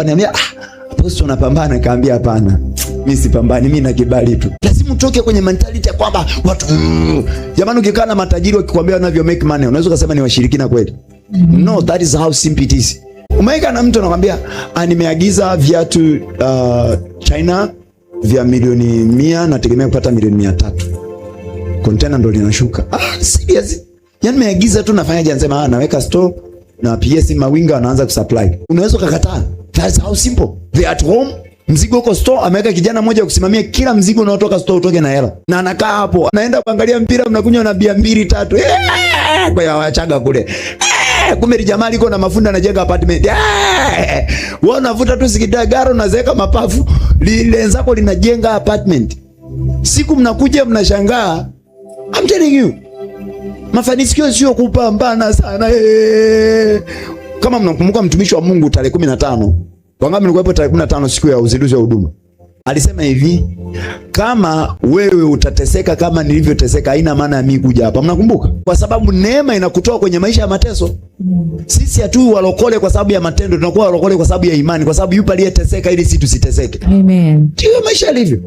Paniambia Apostle unapambana, kaambia hapana. Mimi sipambani, mimi na kibali tu. Lazima utoke kwenye mentality ya kwamba watu jamani, ukikaa na matajiri wakikwambia wanavyo make money, unaweza kusema ni washirikina kweli? No, that is how simple it is. Umeika na mtu anakuambia nimeagiza viatu China vya milioni 100, nategemea kupata milioni 300. Container ndo linashuka. Serious? Yaani nimeagiza tu, nafanyaje? Anasema naweka store na PS mawinga wanaanza kusupply. Unaweza kukataa. That's how simple. They at home, mzigo uko store, ameweka kijana mmoja kusimamia kila mzigo unaotoka store utoke na hela. Na anakaa hapo, anaenda kuangalia mpira, mnakunywa na bia 2 3. Kwa ya wachaga kule. Kumbe jamaa liko na mafunda, anajenga apartment. Wewe unavuta tu sikidagaro, unazeka mapafu, lenzako linajenga apartment. Siku mnakuja mnashangaa. I'm telling you. Mafanikio sio kupambana sana. Kama mnakumbuka mtumishi wa Mungu tarehe 15. Wangapi mlikuwepo tarehe 15 siku ya uzinduzi wa huduma? Alisema hivi, kama wewe utateseka kama nilivyoteseka, haina maana ya mimi kuja hapa. Mnakumbuka? Kwa sababu neema inakutoa kwenye maisha ya mateso. Sisi hatu walokole kwa sababu ya matendo, tunakuwa walokole kwa sababu ya imani, kwa sababu yupo aliyeteseka ili sisi tusiteseke. Amen. Ndio maisha yalivyo.